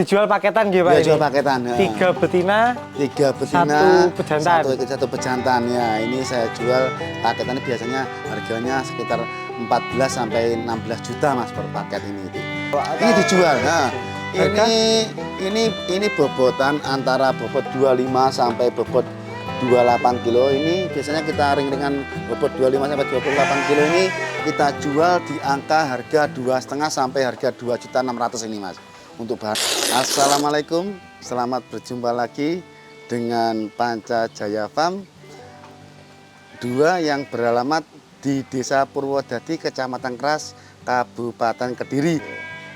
dijual paketan gitu Pak? Iya, jual paketan. Ya. 3 betina, 3 betina, satu bejantan. Ya, ini saya jual paketannya biasanya harganya sekitar 14 sampai 16 juta Mas per paket ini. Ini dijual. Nah, ini bobotan antara bobot 25 sampai bobot 28 kilo. Ini biasanya kita ring-ringan bobot 25 sampai 28 kilo ini kita jual di angka harga 2,5 sampai harga 2.600.000 ini Mas. Untuk bahan. Assalamualaikum, selamat berjumpa lagi dengan Panca Jaya Farm 2 yang beralamat di Desa Purwodadi, Kecamatan Keras, Kabupaten Kediri.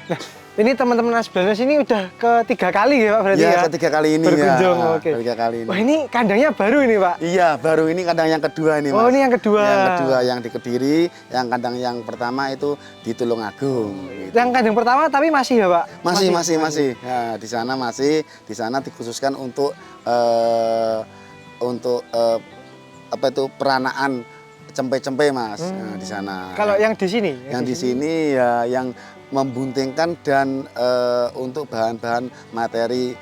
Nah, ini teman-teman Asblanas ini udah ketiga kali ya Pak berarti ya? Iya, ketiga kali ini berkunjung. ya. Oke. Ketiga kali ini. Wah, ini kandangnya baru ini Pak? Iya, baru ini kandang yang kedua ini Mas. Oh, ini yang kedua. Yang kedua yang di Kediri, yang kandang yang pertama itu di Tulungagung. Gitu. Yang kandang pertama tapi masih ya Pak? Masih. Ya, di sana masih, di sana dikhususkan untuk apa itu peranaan cempe-cempe Mas. Nah, di sana. Kalau yang di sini? Yang di sini ya yang membuntingkan dan untuk bahan-bahan materi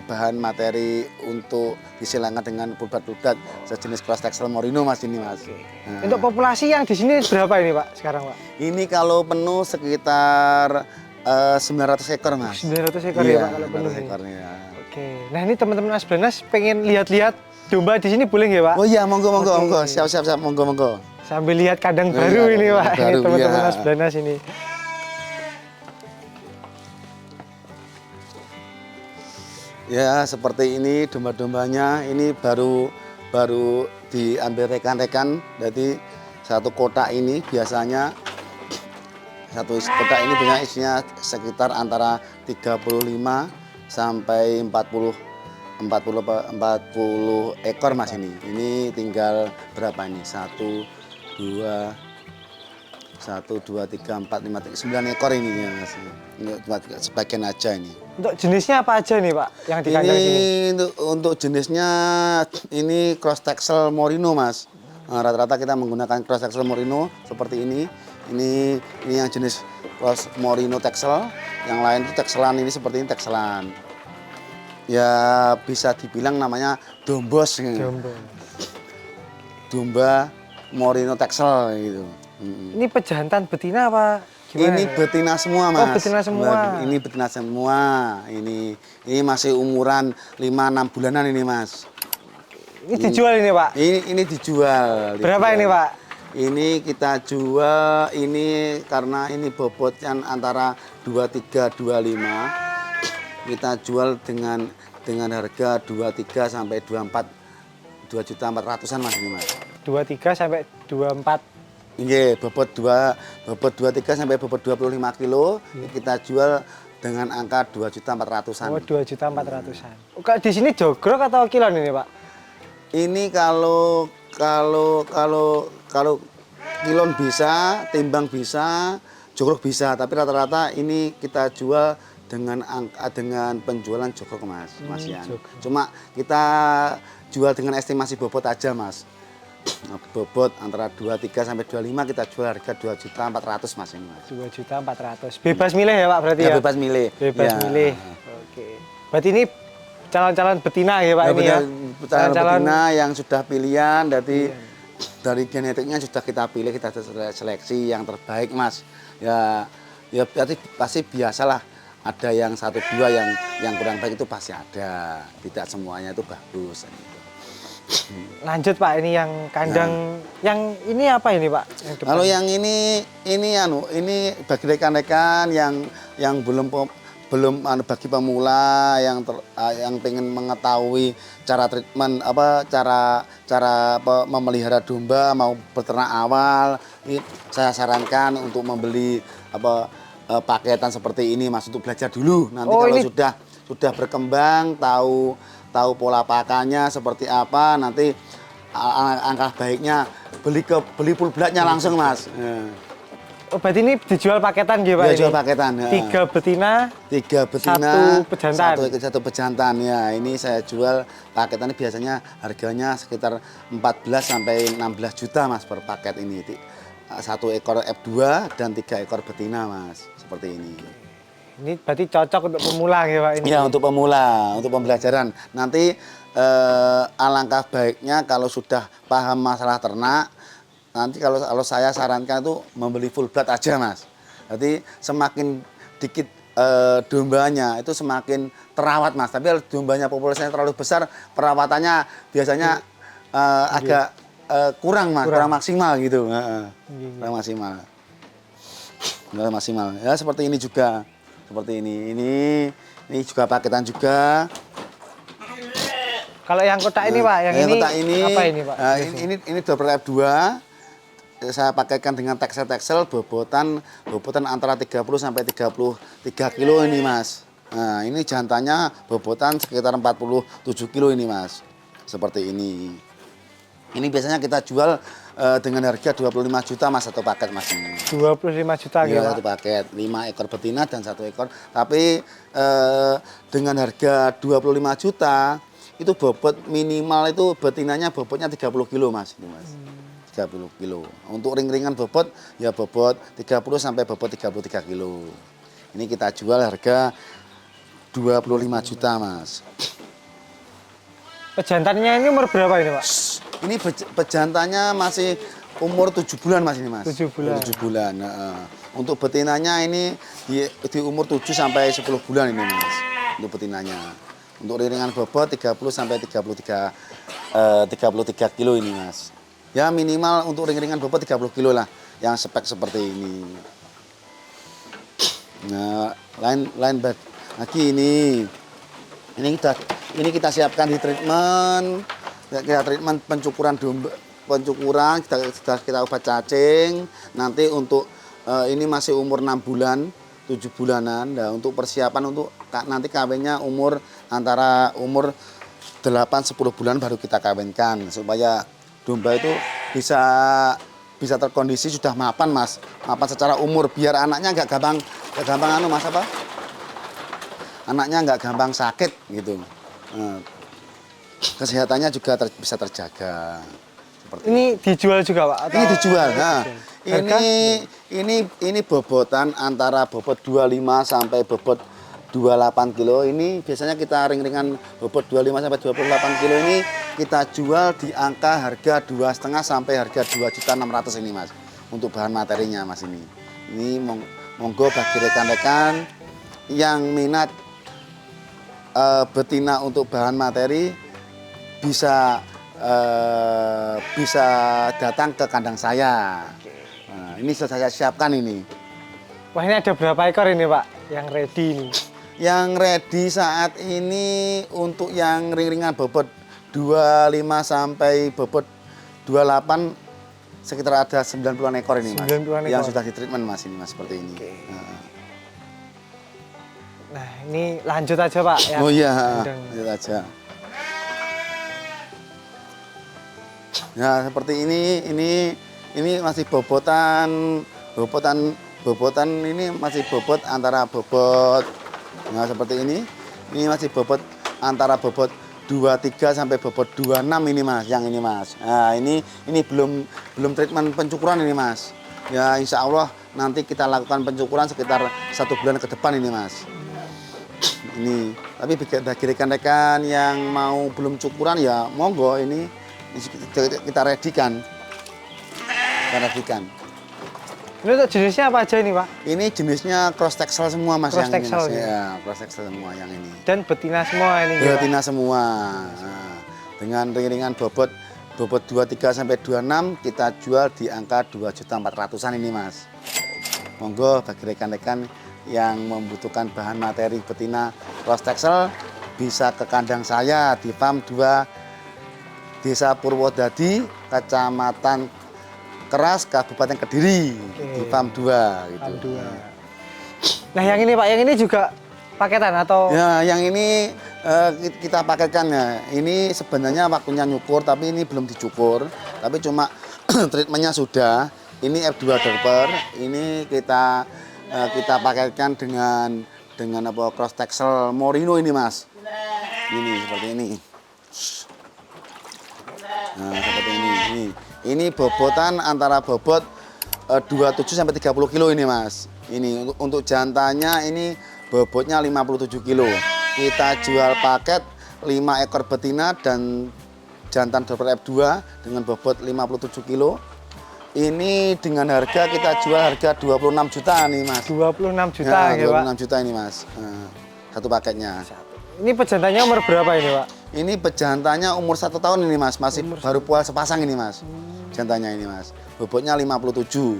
bahan materi untuk disilangkan dengan pulbat-pulbat sejenis cross texel merino Mas ini Mas. Nah. Untuk populasi yang di sini berapa ini Pak sekarang Pak? Ini kalau penuh sekitar 900 ekor Mas. 900 ekor iya, ya Pak kalau penuh ekornya. Ya. Oke. Nah ini teman-teman Asblanas pengen lihat-lihat domba di sini boleh nggak Pak? Oh iya monggo. Siap monggo. Sambil lihat kandang baru ini Pak, ini teman-teman ya. Asblanas ini. Ya seperti ini domba-dombanya ini baru diambil rekan-rekan. Jadi satu kotak ini biasanya isinya sekitar antara 35 sampai 40 ekor Mas ini. Ini tinggal berapa ini? 1, 2, 3, 4, 5, 9 ekor ini ya Mas. Ini sebagian aja ini. Untuk jenisnya apa aja nih Pak yang di kandang sini? Untuk jenisnya ini cross texel merino Mas. Rata-rata kita menggunakan cross texel merino seperti ini. Ini yang jenis cross merino texel. Yang lain itu texelan, ini seperti ini texelan. Ya bisa dibilang namanya dombos. Domba merino texel gitu. Ini pejantan betina apa gimana? Ini betina semua Mas. Oh betina semua. Ini betina semua. Ini masih umuran 5-6 bulanan ini Mas. Ini dijual ini Pak? Ini dijual. Berapa ini Pak? Ini kita jual ini karena ini bobotnya antara 23, 25. Kita jual dengan harga 23 sampai 24 2.400.000-an Mas ini Mas. 23 sampai 24. Iya, bobot 23 sampai bobot 25 kilo kita jual dengan angka 2.400.000-an. Oh, 2.400.000-an. Di sini jogrok atau kilon ini, Pak? Ini kalau kilon bisa, timbang bisa, jogrok bisa, tapi rata-rata ini kita jual dengan penjualan jogrok Mas, Mas Yan. Cuma kita jual dengan estimasi bobot aja Mas. Bobot antara 23 sampai 25 kita jual harga 2.400.000 Mas ini Mas. 2.400.000. Bebas milih ya Pak berarti ya? Bebas milih. Bebas milih. Oke. Berarti ini calon-calon betina ya Pak ini ya? Calon betina yang sudah pilihan dari genetiknya sudah kita pilih, kita seleksi yang terbaik Mas. Ya berarti pasti biasalah ada yang 1-2 yang kurang baik itu pasti ada. Tidak semuanya itu bagus gitu. Lanjut Pak, ini yang kandang yang ini apa ini Pak? Kalau yang ini bagi rekan-rekan yang belum bagi pemula yang pengen mengetahui cara treatment cara memelihara domba mau beternak awal, saya sarankan untuk membeli paketan seperti ini Mas untuk belajar dulu. Nanti kalau sudah berkembang tahu pola pakannya seperti apa, nanti angka baiknya beli pulblatnya langsung Mas. Oh, berarti ini dijual paketan gitu Pak? Ya, jual paketan. 3 betina, 1 bejantan. Satu bejantan ya. Ini saya jual paketannya biasanya harganya sekitar 14 sampai 16 juta Mas per paket ini. 1 ekor F2 dan 3 ekor betina Mas. Seperti ini. Ini berarti cocok untuk pemula ya Pak ini. Ya, untuk pemula, untuk pembelajaran. Nanti alangkah baiknya kalau sudah paham masalah ternak, nanti kalau saya sarankan itu membeli full blood aja Mas. Jadi semakin dikit dombanya itu semakin terawat Mas. Tapi kalau dombanya populasinya terlalu besar, perawatannya biasanya agak kurang Mas, kurang maksimal gitu. Kurang maksimal. Kurang maksimal. Ya seperti ini juga. Seperti ini. Ini juga paketan juga. Kalau yang kotak ini Pak, yang ini kotak ini apa ini Pak? Ini double lap 2. Saya pakaikan dengan teksel bobotan antara 30 sampai 33 kilo ini Mas. Nah, ini jantannya bobotan sekitar 47 kilo ini Mas. Seperti ini. Ini biasanya kita jual dengan harga 25 juta Mas satu paket Mas ini. 25 juta gitu. Satu paket, 5 ekor betina dan 1 ekor. Tapi dengan harga 25 juta itu bobot minimal itu betinanya bobotnya 30 kilo Mas, ini Mas. 30 kilo. Untuk ring-ringan bobot ya bobot 30 sampai bobot 33 kilo. Ini kita jual harga 25 juta Mas. Pejantannya ini umur berapa ini Pak? Ini pejantannya masih umur 7 bulan Mas ini Mas. 7 bulan. 7 bulan. Nah, untuk betinanya ini di umur 7 sampai 10 bulan ini Mas. Untuk betinanya. Untuk ringan bobot 30 sampai 33 kilo ini Mas. Ya minimal untuk ring-ringan bobot 30 kilo lah yang spek seperti ini. Nah, lain lagi ini. Ini kita siapkan di treatment. Kita treatment pencukuran domba, kita obat cacing. Nanti untuk ini masih umur 6 bulan. 7 bulanan. Nah, untuk persiapan untuk nanti kawinnya antara umur 8-10 bulan baru kita kawinkan supaya domba itu bisa terkondisi sudah mapan Mas. Mapan secara umur biar anaknya nggak gampang Mas apa? Anaknya nggak gampang sakit gitu. Nah, kesehatannya juga bisa terjaga. Ini dijual juga Pak? Atau? Ini dijual. Nah, ini bobotan antara bobot 25 sampai bobot 28 kilo. Ini biasanya kita ring-ringan bobot 25 sampai 28 kilo ini kita jual di angka harga 2,5 sampai harga 2.600.000 ini Mas. Untuk bahan materinya Mas ini. Ini monggo bagi rekan-rekan yang minat betina untuk bahan materi bisa datang ke kandang saya. Nah, ini sudah saya siapkan ini. Wah ini ada berapa ekor ini Pak yang ready ini? Yang ready saat ini untuk yang ring-ringan bobot 25 sampai bobot 28 sekitar ada 90-an ekor ini Mas. 90-an ekor. Yang sudah di treatment Mas ini Mas seperti ini. Oke. Nah ini lanjut aja Pak. Ya. Oh iya, lanjut aja. Nah seperti ini masih bobotan ini masih bobot antara bobot, nah seperti ini masih bobot antara bobot 23 sampai bobot 26 ini Mas, yang ini Mas. Nah ini belum treatment pencukuran ini Mas. Ya insya Allah nanti kita lakukan pencukuran sekitar 1 bulan ke depan ini Mas. Ini tapi bagi rekan-rekan yang mau belum cukuran ya monggo ini kita redikan. Ini untuk jenisnya apa aja ini Pak? Ini jenisnya cross texel semua Mas. Cross yang texel ini, Mas. ya? Ya, cross texel semua yang ini. Dan betina semua ini. Betina semua. Nah, dengan ring-ringan bobot 23 sampai 26 kita jual di angka 2.400.000-an ini Mas. Monggo bagi rekan-rekan yang membutuhkan bahan materi betina cross texel bisa ke kandang saya di Farm 2 Desa Purwodadi, Kecamatan Keras, Kabupaten Kediri. Oke. Di Farm 2 gitu. Farm 2. Nah, yang ini Pak, yang ini juga paketan atau? Ya, yang ini kita paketkan ya. Ini sebenarnya waktunya nyukur tapi ini belum dicukur. Tapi cuma treatmentnya sudah. Ini F2 Derper. Ini kita paketkan dengan apa cross texel Morino ini Mas. Ini seperti ini. Nah, seperti ini. Ini bobotan antara bobot 27 sampai 30 kilo ini Mas. Ini untuk jantannya ini bobotnya 57 kilo. Kita jual paket 5 ekor betina dan jantan dorper F2 dengan bobot 57 kilo. Ini dengan harga kita jual harga 26 juta nih Mas. 26 juta ya, Pak. 26 juta ini Mas. Satu paketnya. Ini pejantannya umur berapa ini, Pak? Ini pejantannya umur 1 tahun ini Mas, masih baru pual sepasang ini Mas. Jantannya ini Mas. Bobotnya 57.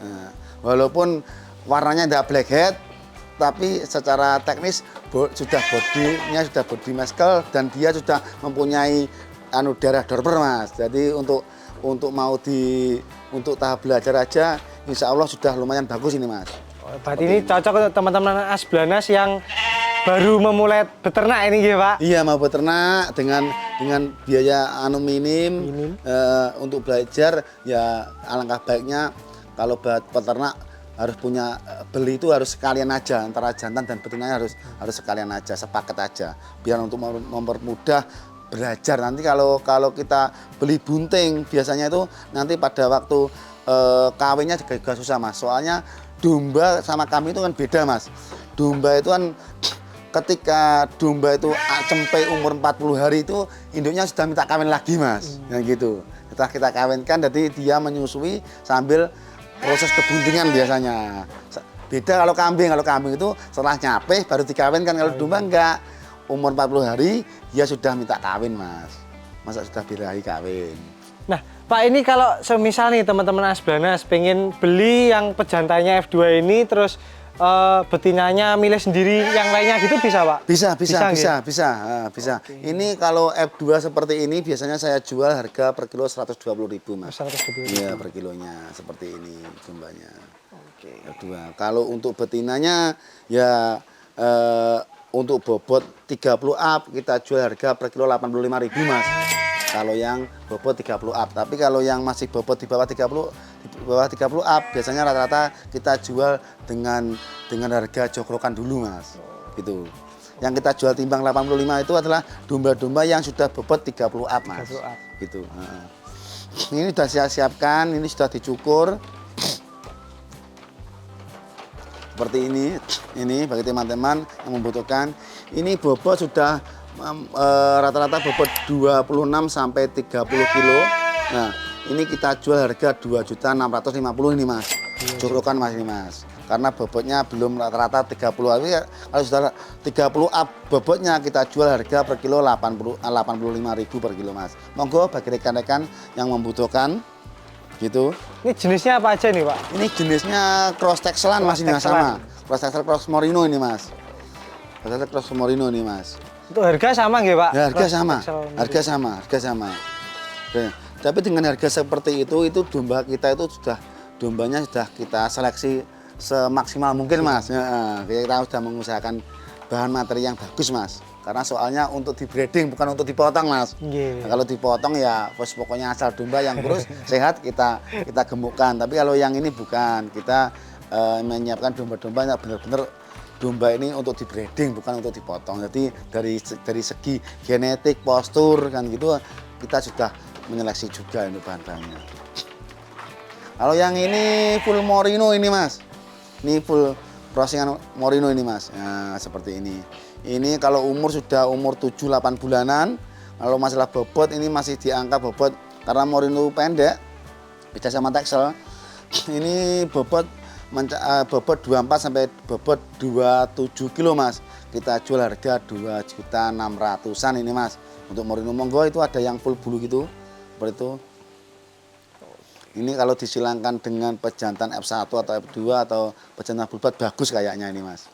Nah, walaupun warnanya tidak blackhead, tapi secara teknis sudah bodinya sudah body meskel dan dia sudah mempunyai darah dorper Mas. Jadi untuk tahap belajar aja insya Allah sudah lumayan bagus ini Mas. Berarti ini cocok untuk teman-teman Asblanas yang baru memulai beternak ini ya Pak? Iya, mau beternak dengan biaya minim. Untuk belajar ya alangkah baiknya kalau buat peternak harus punya beli itu harus sekalian aja, antara jantan dan betinanya harus sekalian aja, sepaket aja biar untuk mempermudah belajar. Nanti kalau kita beli bunting biasanya itu nanti pada waktu kawinnya juga susah Mas. Soalnya domba sama kambing itu kan beda Mas. Domba itu kan ketika domba itu cempe umur 40 hari itu induknya sudah minta kawin lagi Mas. Yang gitu. Setelah kita kawinkan jadi dia menyusui sambil proses kebuntingan biasanya. Beda kalau kambing itu setelah nyape baru dikawinkan, kalau domba enggak. Umur 40 hari dia sudah minta kawin Mas. Masa sudah birahi kawin. Nah Pak, ini kalau semisal nih teman-teman Asblanas pengen beli yang pejantannya F2 ini terus betinanya milih sendiri yang lainnya gitu bisa Pak? Bisa. Okay. Ini kalau F2 seperti ini biasanya saya jual harga per kilo 120.000 Mas. 120.000. Iya, per kilonya seperti ini jumlahnya. Oke. F2. Kalau untuk betinanya ya untuk bobot 30 up kita jual harga per kilo 85.000 Mas. Kalau yang bobot 30 up. Tapi kalau yang masih bobot di bawah 30 up biasanya rata-rata kita jual dengan harga jokrokan dulu Mas. Gitu. Yang kita jual timbang 85 itu adalah domba-domba yang sudah bobot 30 up Mas. 30 up. Gitu. Ini sudah saya siapkan, ini sudah dicukur. Seperti ini bagi teman-teman yang membutuhkan. Ini bobot sudah rata-rata bobot 26 sampai 30 kilo. Nah, ini kita jual harga 2.650.000 ini Mas. Cukrukan Mas ini Mas. Karena bobotnya belum rata-rata 30. Tapi kalau sudah 30 up bobotnya kita jual harga per kilo 85.000 per kilo Mas. Monggo bagi rekan-rekan yang membutuhkan. Gitu. Ini jenisnya apa aja nih Pak? Ini jenisnya cross texelan Mas, ini sama. Cross texel cross merino ini Mas. Cross texel cross merino ini Mas. Itu harga sama nggak Pak? Ya, harga sama. Tapi dengan harga seperti itu domba kita itu dombanya sudah kita seleksi semaksimal mungkin Mas. Ya, kita sudah mengusahakan bahan materi yang bagus Mas. Karena soalnya untuk di breeding bukan untuk dipotong Mas. Yeah. Nah, kalau dipotong ya pokoknya asal domba yang kurus sehat kita gemukkan. Tapi kalau yang ini bukan, kita menyiapkan domba-domba yang benar-benar domba ini untuk di breeding bukan untuk dipotong. Jadi dari segi genetik, postur kan gitu kita sudah menyeleksi juga untuk bahan-bahannya. Kalau yang ini full merino ini Mas. Ini full crossingan merino ini Mas. Nah, seperti ini. Ini kalau sudah umur 7-8 bulanan. Kalau masalah bobot ini masih di angka bobot karena merino pendek beda sama texel. Ini bobot 24 sampai bobot 27 kilo Mas. Kita jual harga 2.600.000-an ini Mas. Untuk merino monggo itu ada yang full bulu gitu. Seperti itu. Ini kalau disilangkan dengan pejantan F1 atau F2 atau pejantan full blood bagus kayaknya ini Mas.